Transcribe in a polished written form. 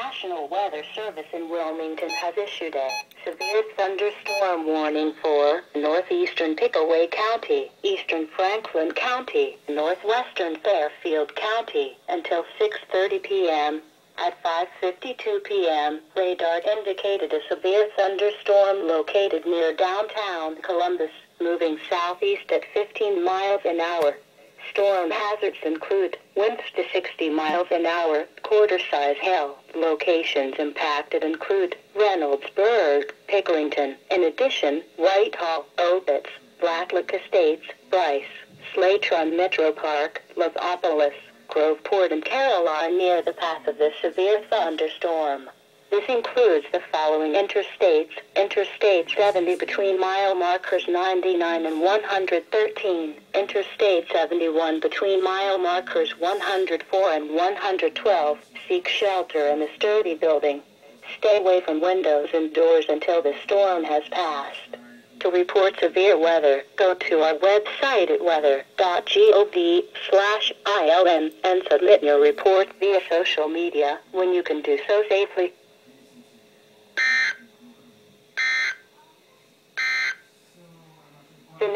National Weather Service in Wilmington has issued a severe thunderstorm warning for northeastern Pickaway County, eastern Franklin County, northwestern Fairfield County until 6:30 p.m. At 5:52 p.m., radar indicated a severe thunderstorm located near downtown Columbus, moving southeast at 15 miles an hour. Storm hazards include winds to 60 miles an hour, quarter-size hail. Locations impacted include Reynoldsburg, Pickerington. In addition, Whitehall, Obitz, Blacklock Estates, Bryce, Slatron Metro Park, Lovopolis, Groveport, and Caroline near the path of this severe thunderstorm. This includes the following interstates: Interstate 70 between mile markers 99 and 113, Interstate 71 between mile markers 104 and 112. Seek shelter in a sturdy building. Stay away from windows and doors until the storm has passed. To report severe weather, go to our website at weather.gov/ILN and submit your report via social media when you can do so safely. The